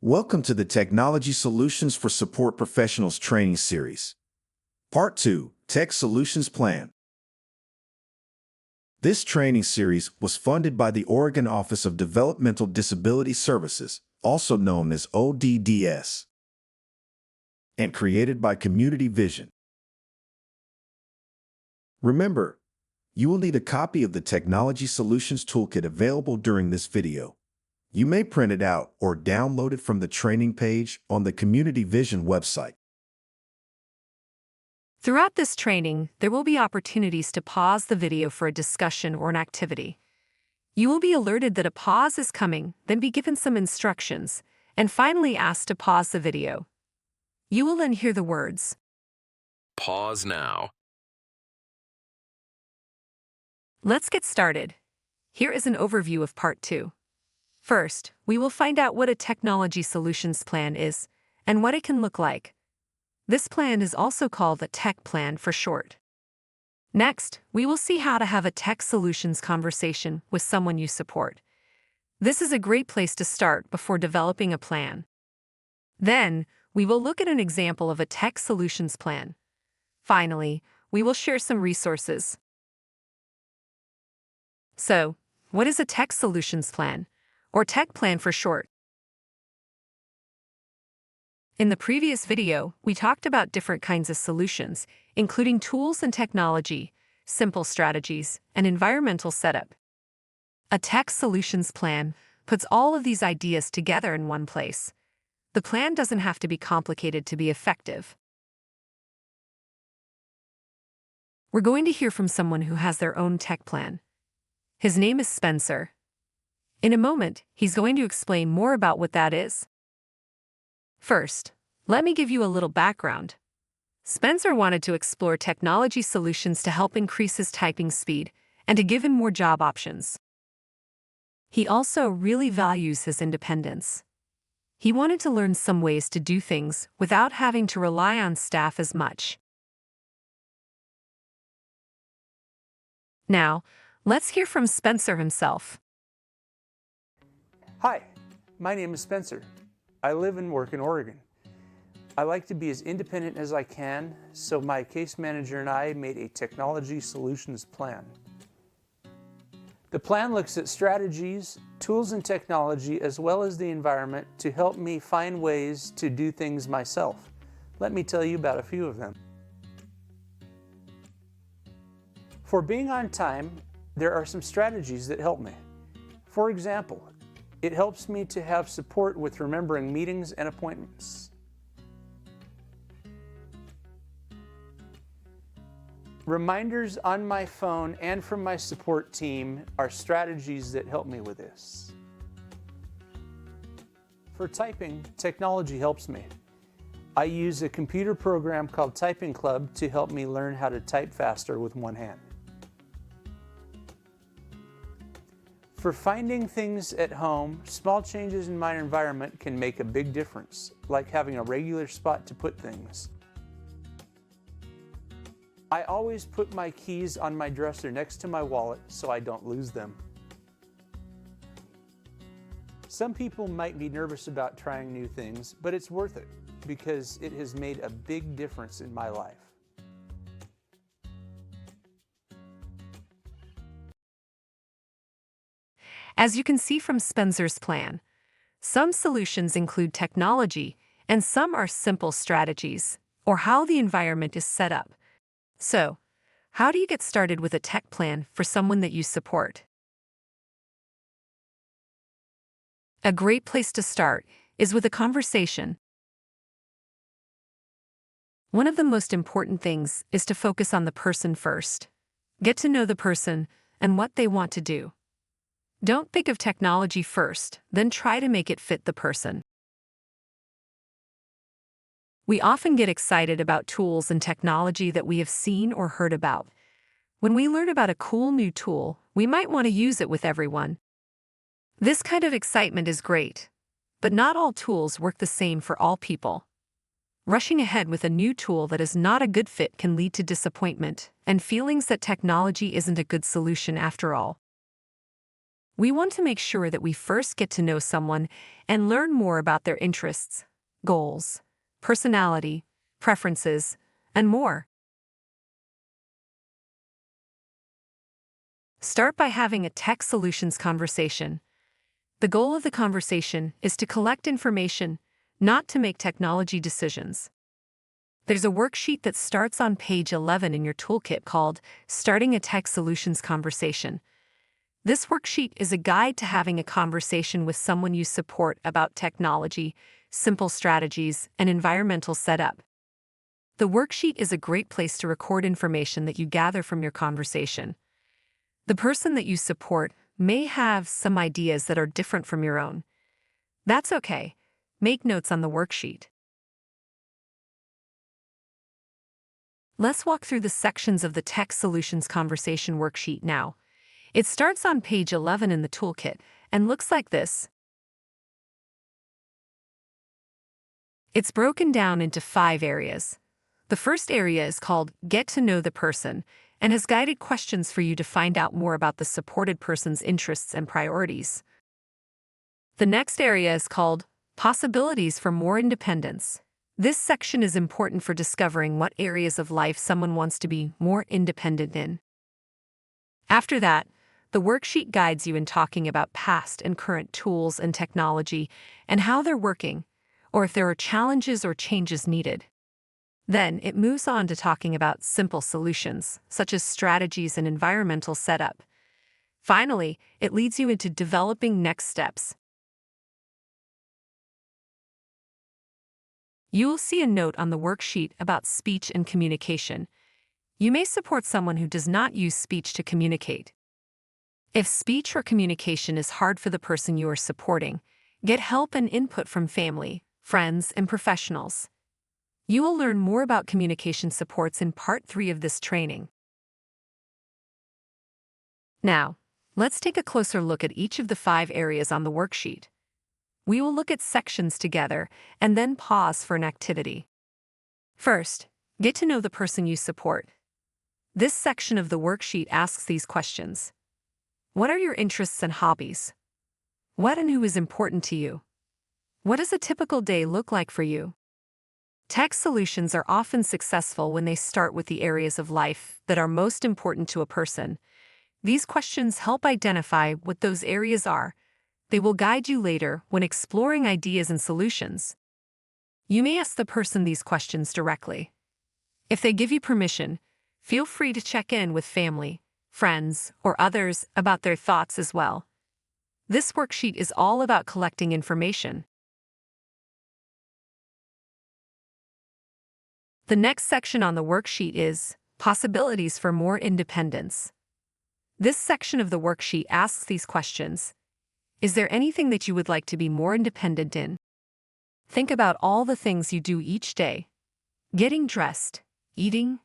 Welcome to the Technology Solutions for Support Professionals training series. Part 2, Tech Solutions Plan. This training series was funded by the Oregon Office of Developmental Disability Services, also known as ODDS, and created by Community Vision. Remember, you will need a copy of the Technology Solutions Toolkit available during this video. You may print it out or download it from the training page on the Community Vision website. Throughout this training, there will be opportunities to pause the video for a discussion or an activity. You will be alerted that a pause is coming, then be given some instructions, and finally asked to pause the video. You will then hear the words, "Pause now." Let's get started. Here is an overview of Part 2. First, we will find out what a technology solutions plan is and what it can look like. This plan is also called a tech plan for short. Next, we will see how to have a tech solutions conversation with someone you support. This is a great place to start before developing a plan. Then, we will look at an example of a tech solutions plan. Finally, we will share some resources. So, what is a tech solutions plan, or tech plan for short? In the previous video, we talked about different kinds of solutions, including tools and technology, simple strategies, and environmental setup. A tech solutions plan puts all of these ideas together in one place. The plan doesn't have to be complicated to be effective. We're going to hear from someone who has their own tech plan. His name is Spencer. In a moment, he's going to explain more about what that is. First, let me give you a little background. Spencer wanted to explore technology solutions to help increase his typing speed and to give him more job options. He also really values his independence. He wanted to learn some ways to do things without having to rely on staff as much. Now, let's hear from Spencer himself. Hi, my name is Spencer. I live and work in Oregon. I like to be as independent as I can, so my case manager and I made a technology solutions plan. The plan looks at strategies, tools and technology, as well as the environment to help me find ways to do things myself. Let me tell you about a few of them. For being on time, there are some strategies that help me. For example, it helps me to have support with remembering meetings and appointments. Reminders on my phone and from my support team are strategies that help me with this. For typing, technology helps me. I use a computer program called Typing Club to help me learn how to type faster with one hand. For finding things at home, small changes in my environment can make a big difference, like having a regular spot to put things. I always put my keys on my dresser next to my wallet so I don't lose them. Some people might be nervous about trying new things, but it's worth it because it has made a big difference in my life. As you can see from Spencer's plan, some solutions include technology and some are simple strategies, or how the environment is set up. So, how do you get started with a tech plan for someone that you support? A great place to start is with a conversation. One of the most important things is to focus on the person first. Get to know the person and what they want to do. Don't think of technology first, then try to make it fit the person. We often get excited about tools and technology that we have seen or heard about. When we learn about a cool new tool, we might want to use it with everyone. This kind of excitement is great, but not all tools work the same for all people. Rushing ahead with a new tool that is not a good fit can lead to disappointment and feelings that technology isn't a good solution after all. we want to make sure that we first get to know someone and learn more about their interests, goals, personality, preferences, and more. Start by having a tech solutions conversation. The goal of the conversation is to collect information, not to make technology decisions. There's a worksheet that starts on page 11 in your toolkit called Starting a Tech Solutions Conversation. This worksheet is a guide to having a conversation with someone you support about technology, simple strategies, and environmental setup. The worksheet is a great place to record information that you gather from your conversation. The person that you support may have some ideas that are different from your own. That's okay. Make notes on the worksheet. Let's walk through the sections of the Tech Solutions Conversation worksheet now. It starts on page 11 in the toolkit and looks like this. It's broken down into 5 areas. The first area is called Get to Know the Person and has guided questions for you to find out more about the supported person's interests and priorities. The next area is called Possibilities for More Independence. This section is important for discovering what areas of life someone wants to be more independent in. After that, the worksheet guides you in talking about past and current tools and technology and how they're working, or if there are challenges or changes needed. Then it moves on to talking about simple solutions, such as strategies and environmental setup. Finally, it leads you into developing next steps. You will see a note on the worksheet about speech and communication. You may support someone who does not use speech to communicate. If speech or communication is hard for the person you are supporting, get help and input from family, friends, and professionals. You will learn more about communication supports in Part 3 of this training. Now, let's take a closer look at each of the 5 areas on the worksheet. We will look at sections together and then pause for an activity. First, get to know the person you support. This section of the worksheet asks these questions. What are your interests and hobbies? What and who is important to you? What does a typical day look like for you? Tech solutions are often successful when they start with the areas of life that are most important to a person. These questions help identify what those areas are. They will guide you later when exploring ideas and solutions. You may ask the person these questions directly. If they give you permission, feel free to check in with family, friends, or others about their thoughts as well. This worksheet is all about collecting information. The next section on the worksheet is Possibilities for More Independence. This section of the worksheet asks these questions. Is there anything that you would like to be more independent in? Think about all the things you do each day. Getting dressed, eating,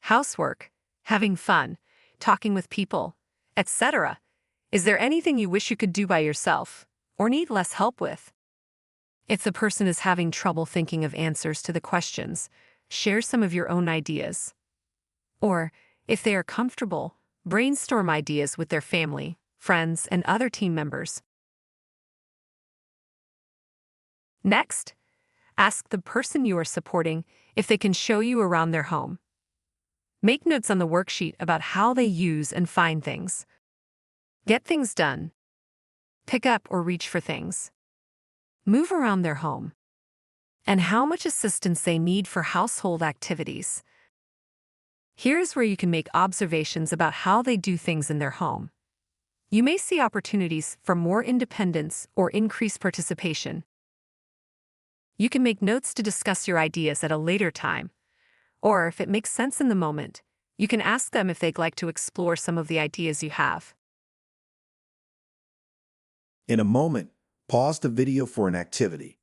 housework, having fun, talking with people, etc. Is there anything you wish you could do by yourself or need less help with? If the person is having trouble thinking of answers to the questions, share some of your own ideas. Or, if they are comfortable, brainstorm ideas with their family, friends, and other team members. Next, ask the person you are supporting if they can show you around their home. Make notes on the worksheet about how they use and find things. Get things done. Pick up or reach for things. Move around their home. And how much assistance they need for household activities. Here's where you can make observations about how they do things in their home. You may see opportunities for more independence or increased participation. You can make notes to discuss your ideas at a later time. Or if it makes sense in the moment, you can ask them if they'd like to explore some of the ideas you have. In a moment, pause the video for an activity.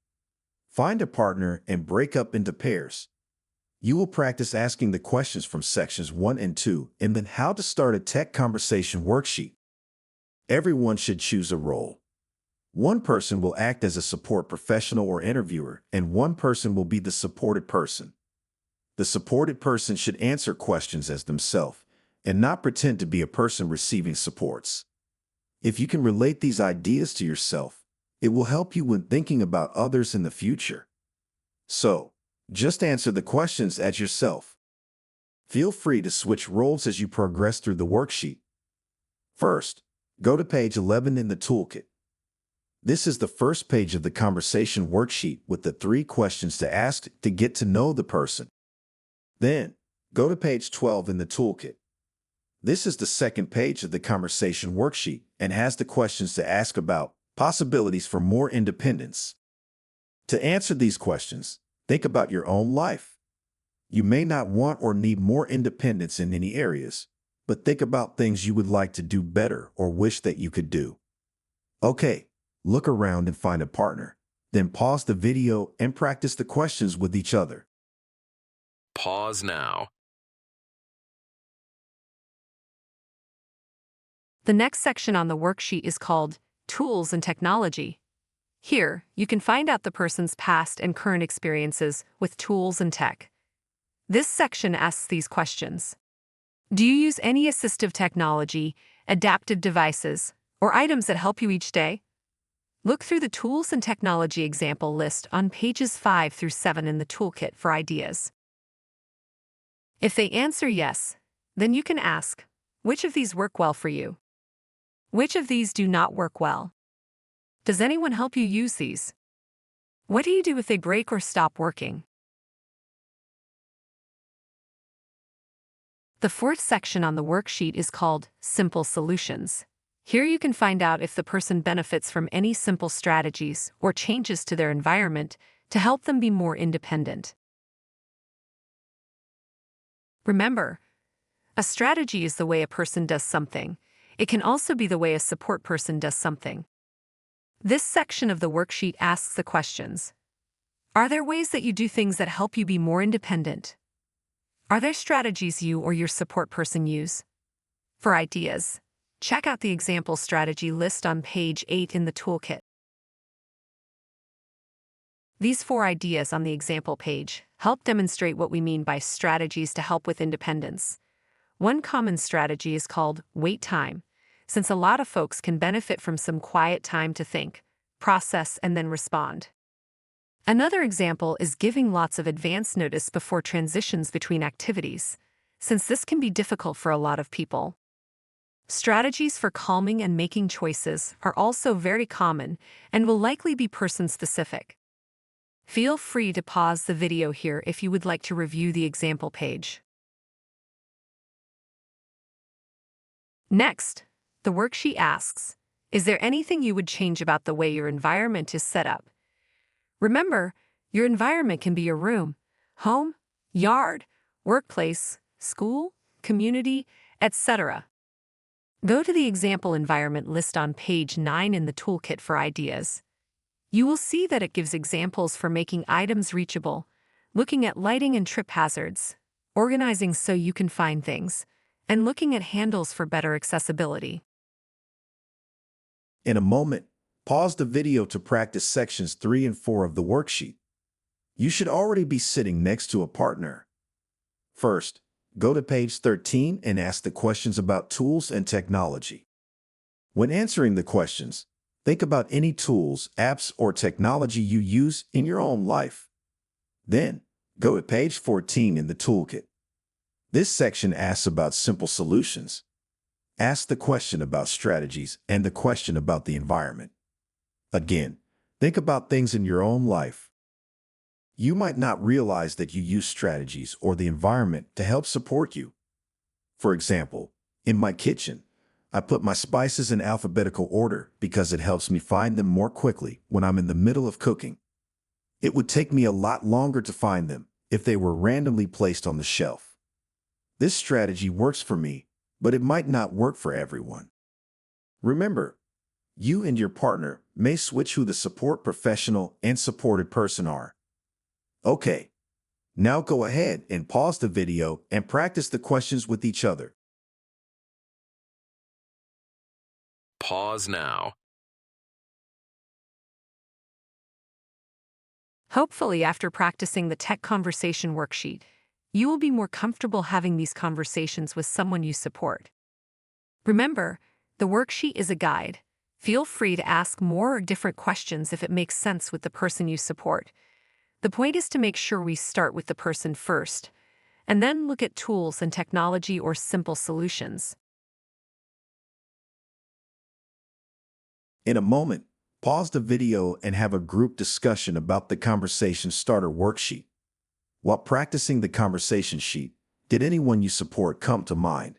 Find a partner and break up into pairs. You will practice asking the questions from sections 1 and 2 and then how to start a tech conversation worksheet. Everyone should choose a role. One person will act as a support professional or interviewer, and one person will be the supported person. The supported person should answer questions as themselves and not pretend to be a person receiving supports. If you can relate these ideas to yourself, it will help you when thinking about others in the future. So, just answer the questions as yourself. Feel free to switch roles as you progress through the worksheet. First, go to page 11 in the toolkit. This is the first page of the conversation worksheet with the 3 questions to ask to get to know the person. Then, go to page 12 in the toolkit. This is the second page of the conversation worksheet and has the questions to ask about possibilities for more independence. To answer these questions, think about your own life. You may not want or need more independence in any areas, but think about things you would like to do better or wish that you could do. Okay, look around and find a partner. Then pause the video and practice the questions with each other. Pause now. The next section on the worksheet is called Tools and Technology. Here, you can find out the person's past and current experiences with tools and tech. This section asks these questions. Do you use any assistive technology, adaptive devices, or items that help you each day? Look through the Tools and Technology example list on pages 5 through 7 in the toolkit for ideas. If they answer yes, then you can ask, which of these work well for you? Which of these do not work well? Does anyone help you use these? What do you do if they break or stop working? The fourth section on the worksheet is called Simple Solutions. Here you can find out if the person benefits from any simple strategies or changes to their environment to help them be more independent. Remember, a strategy is the way a person does something. It can also be the way a support person does something. This section of the worksheet asks the questions. Are there ways that you do things that help you be more independent? Are there strategies you or your support person use? For ideas, check out the example strategy list on page 8 in the toolkit. These 4 ideas on the example page help demonstrate what we mean by strategies to help with independence. One common strategy is called wait time, since a lot of folks can benefit from some quiet time to think, process, and then respond. Another example is giving lots of advance notice before transitions between activities, since this can be difficult for a lot of people. Strategies for calming and making choices are also very common and will likely be person-specific. Feel free to pause the video here if you would like to review the example page. Next, the worksheet asks, is there anything you would change about the way your environment is set up? Remember, your environment can be your room, home, yard, workplace, school, community, etc. Go to the example environment list on page 9 in the toolkit for ideas. You will see that it gives examples for making items reachable, looking at lighting and trip hazards, organizing so you can find things, and looking at handles for better accessibility. In a moment, pause the video to practice sections 3 and 4 of the worksheet. You should already be sitting next to a partner. First, go to page 13 and ask the questions about tools and technology. When answering the questions, think about any tools, apps, or technology you use in your own life. Then, go to page 14 in the toolkit. This section asks about simple solutions. Ask the question about strategies and the question about the environment. Again, think about things in your own life. You might not realize that you use strategies or the environment to help support you. For example, in my kitchen, I put my spices in alphabetical order because it helps me find them more quickly when I'm in the middle of cooking. It would take me a lot longer to find them if they were randomly placed on the shelf. This strategy works for me, but it might not work for everyone. Remember, you and your partner may switch who the support professional and supported person are. Okay, now go ahead and pause the video and practice the questions with each other. Pause now. Hopefully, after practicing the tech conversation worksheet, you will be more comfortable having these conversations with someone you support. Remember, The worksheet is a guide. Feel free to ask more or different questions if it makes sense with the person you support. The point is to make sure we start with the person first, and then look at tools and technology or simple solutions. In a moment, pause the video and have a group discussion about the Conversation Starter worksheet. While practicing the conversation sheet, did anyone you support come to mind?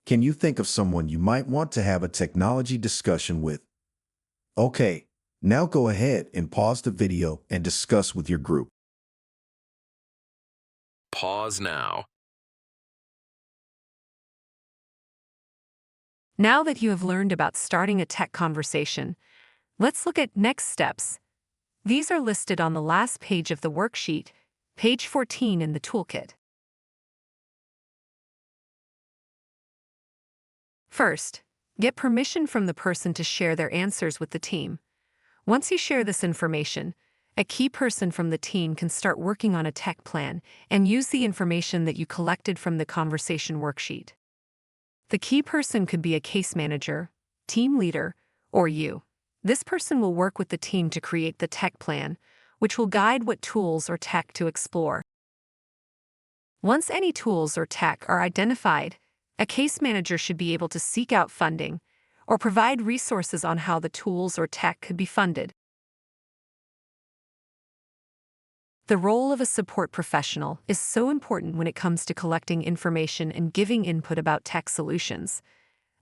Can you think of someone you might want to have a technology discussion with? Okay, now go ahead and pause the video and discuss with your group. Pause now. Now that you have learned about starting a tech conversation, let's look at next steps. These are listed on the last page of the worksheet, page 14 in the toolkit. First, get permission from the person to share their answers with the team. Once you share this information, a key person from the team can start working on a tech plan and use the information that you collected from the conversation worksheet. The key person could be a case manager, team leader, or you. This person will work with the team to create the tech plan, which will guide what tools or tech to explore. Once any tools or tech are identified, a case manager should be able to seek out funding or provide resources on how the tools or tech could be funded. The role of a support professional is so important when it comes to collecting information and giving input about tech solutions.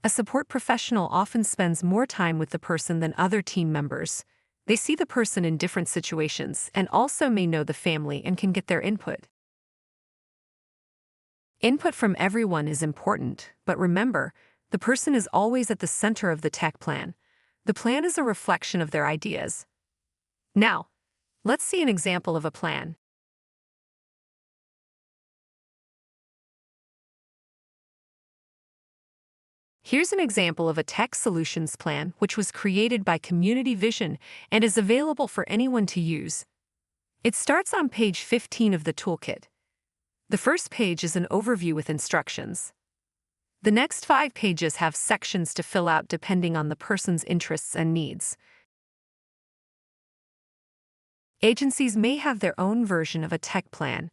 A support professional often spends more time with the person than other team members. They see the person in different situations and also may know the family and can get their input. Input from everyone is important, but remember, the person is always at the center of the tech plan. The plan is a reflection of their ideas. Now, let's see an example of a plan. Here's an example of a tech solutions plan which was created by Community Vision and is available for anyone to use. It starts on page 15 of the toolkit. The first page is an overview with instructions. The next 5 pages have sections to fill out depending on the person's interests and needs. Agencies may have their own version of a tech plan.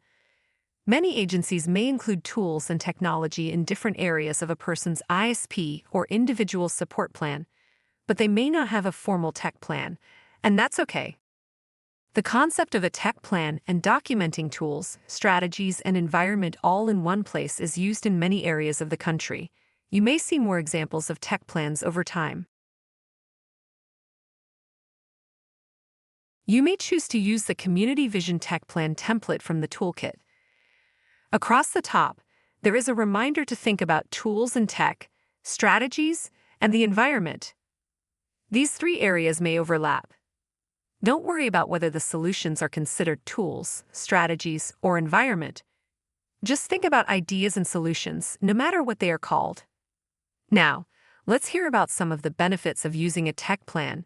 Many agencies may include tools and technology in different areas of a person's ISP or individual support plan, but they may not have a formal tech plan, and that's okay. The concept of a tech plan and documenting tools, strategies, and environment all in one place is used in many areas of the country. You may see more examples of tech plans over time. You may choose to use the Community Vision Tech Plan template from the toolkit. Across the top, there is a reminder to think about tools and tech, strategies, and the environment. These 3 areas may overlap. Don't worry about whether the solutions are considered tools, strategies, or environment. Just think about ideas and solutions, no matter what they are called. Now, let's hear about some of the benefits of using a tech plan.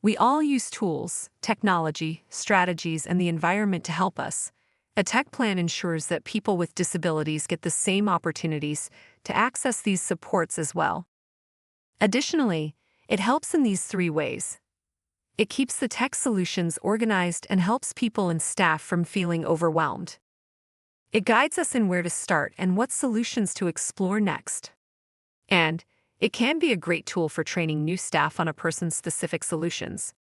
We all use tools, technology, strategies, and the environment to help us. A tech plan ensures that people with disabilities get the same opportunities to access these supports as well. Additionally, it helps in these 3 ways. It keeps the tech solutions organized and helps people and staff from feeling overwhelmed. It guides us in where to start and what solutions to explore next. And it can be a great tool for training new staff on a person's specific solutions.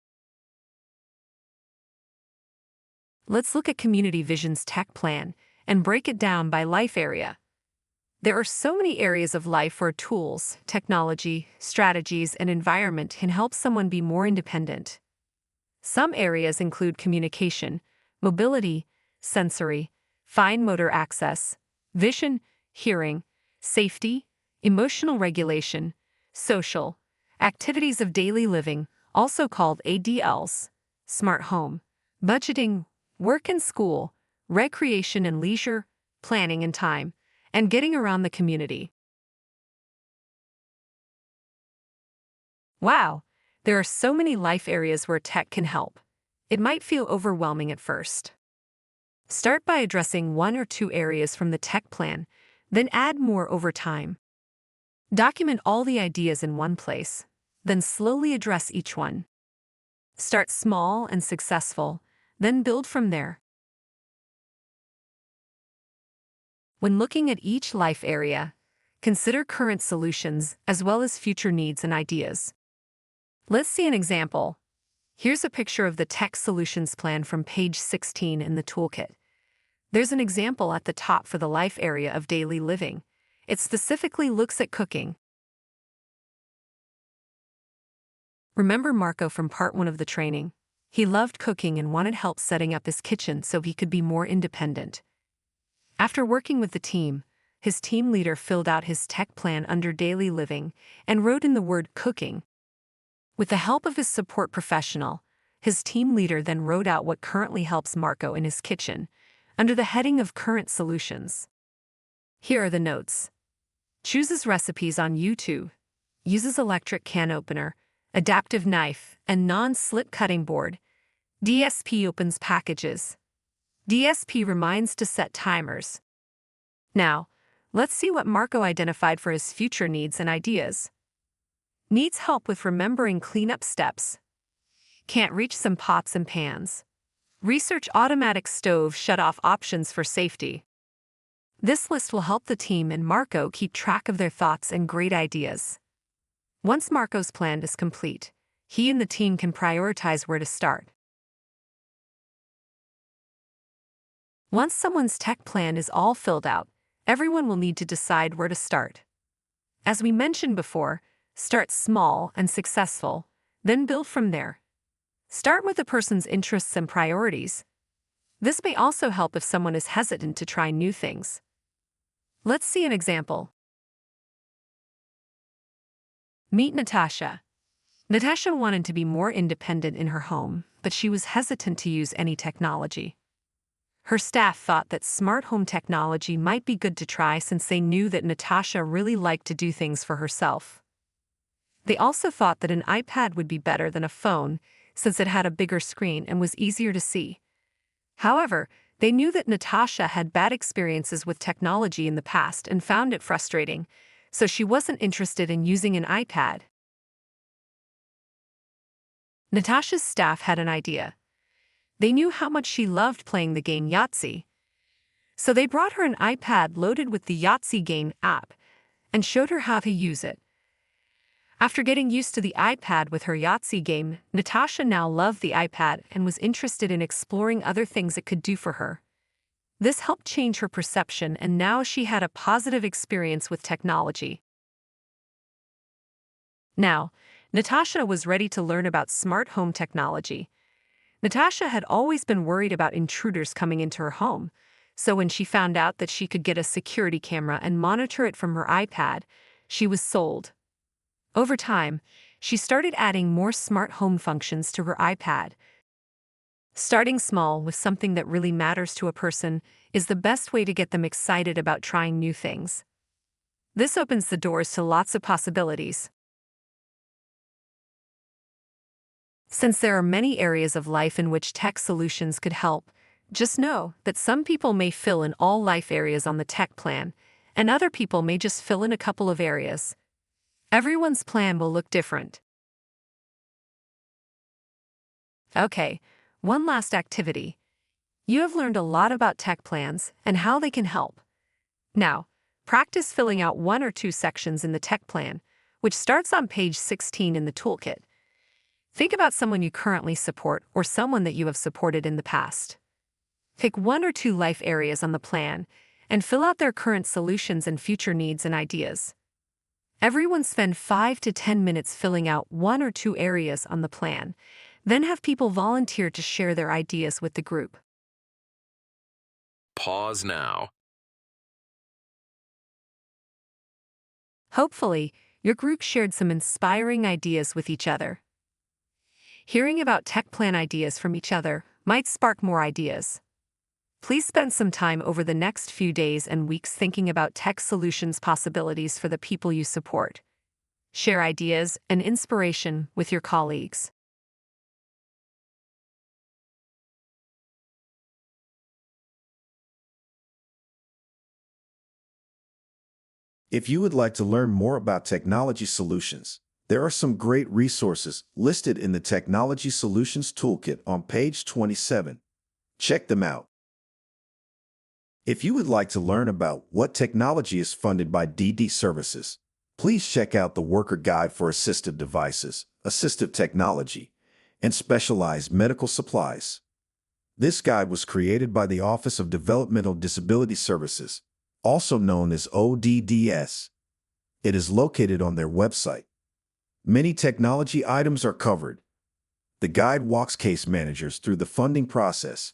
Let's look at Community Vision's tech plan and break it down by life area. There are so many areas of life where tools, technology, strategies, and environment can help someone be more independent. Some areas include communication, mobility, sensory, fine motor access, vision, hearing, safety, emotional regulation, social, activities of daily living, also called ADLs, smart home, budgeting, work and school, recreation and leisure, planning and time, and getting around the community. Wow, there are so many life areas where tech can help. It might feel overwhelming at first. Start by addressing 1 or 2 areas from the tech plan, then add more over time. Document all the ideas in one place, then slowly address each one. Start small and successful, then build from there. When looking at each life area, consider current solutions as well as future needs and ideas. Let's see an example. Here's a picture of the Tech Solutions Plan from page 16 in the toolkit. There's an example at the top for the life area of daily living. It specifically looks at cooking. Remember Marco from part 1 of the training? He loved cooking and wanted help setting up his kitchen so he could be more independent. After working with the team, his team leader filled out his tech plan under daily living and wrote in the word cooking. With the help of his support professional, his team leader then wrote out what currently helps Marco in his kitchen, under the heading of current solutions. Here are the notes. Chooses recipes on YouTube, uses electric can opener, adaptive knife, and non-slip cutting board. DSP opens packages. DSP reminds to set timers. Now, let's see what Marco identified for his future needs and ideas. Needs help with remembering cleanup steps. Can't reach some pots and pans. Research automatic stove shut-off options for safety. This list will help the team and Marco keep track of their thoughts and great ideas. Once Marco's plan is complete, he and the team can prioritize where to start. Once someone's tech plan is all filled out, everyone will need to decide where to start. As we mentioned before, start small and successful, then build from there. Start with the person's interests and priorities. This may also help if someone is hesitant to try new things. Let's see an example. Meet Natasha. Natasha wanted to be more independent in her home, but she was hesitant to use any technology. Her staff thought that smart home technology might be good to try since they knew that Natasha really liked to do things for herself. They also thought that an iPad would be better than a phone since it had a bigger screen and was easier to see. However, they knew that Natasha had bad experiences with technology in the past and found it frustrating, so she wasn't interested in using an iPad. Natasha's staff had an idea. They knew how much she loved playing the game Yahtzee. So they brought her an iPad loaded with the Yahtzee game app and showed her how to use it. After getting used to the iPad with her Yahtzee game, Natasha now loved the iPad and was interested in exploring other things it could do for her. This helped change her perception, and now she had a positive experience with technology. Now, Natasha was ready to learn about smart home technology. Natasha had always been worried about intruders coming into her home, so when she found out that she could get a security camera and monitor it from her iPad, she was sold. Over time, she started adding more smart home functions to her iPad. Starting small with something that really matters to a person is the best way to get them excited about trying new things. This opens the doors to lots of possibilities. Since there are many areas of life in which tech solutions could help, just know that some people may fill in all life areas on the tech plan, and other people may just fill in a couple of areas. Everyone's plan will look different. Okay, one last activity. You have learned a lot about tech plans and how they can help. Now, practice filling out 1 or 2 sections in the tech plan, which starts on page 16 in the toolkit. Think about someone you currently support or someone that you have supported in the past. Pick 1 or 2 life areas on the plan and fill out their current solutions and future needs and ideas. Everyone spend 5 to 10 minutes filling out 1 or 2 areas on the plan, then have people volunteer to share their ideas with the group. Pause now. Hopefully, your group shared some inspiring ideas with each other. Hearing about tech plan ideas from each other might spark more ideas. Please spend some time over the next few days and weeks thinking about tech solutions possibilities for the people you support. Share ideas and inspiration with your colleagues. If you would like to learn more about technology solutions, there are some great resources listed in the Technology Solutions Toolkit on page 27. Check them out. If you would like to learn about what technology is funded by DD Services, please check out the Worker Guide for Assistive Devices, Assistive Technology, and Specialized Medical Supplies. This guide was created by the Office of Developmental Disability Services, also known as ODDS. It is located on their website. Many technology items are covered. The guide walks case managers through the funding process.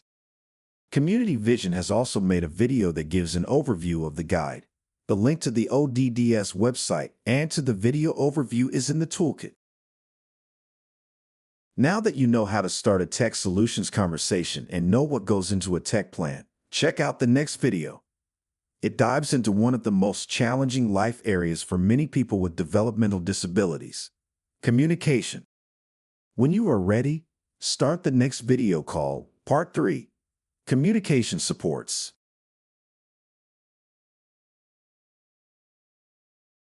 Community Vision has also made a video that gives an overview of the guide. The link to the ODDS website and to the video overview is in the toolkit. Now that you know how to start a tech solutions conversation and know what goes into a tech plan, check out the next video. It dives into one of the most challenging life areas for many people with developmental disabilities: communication. When you are ready, start the next video called Part 3, Communication Supports.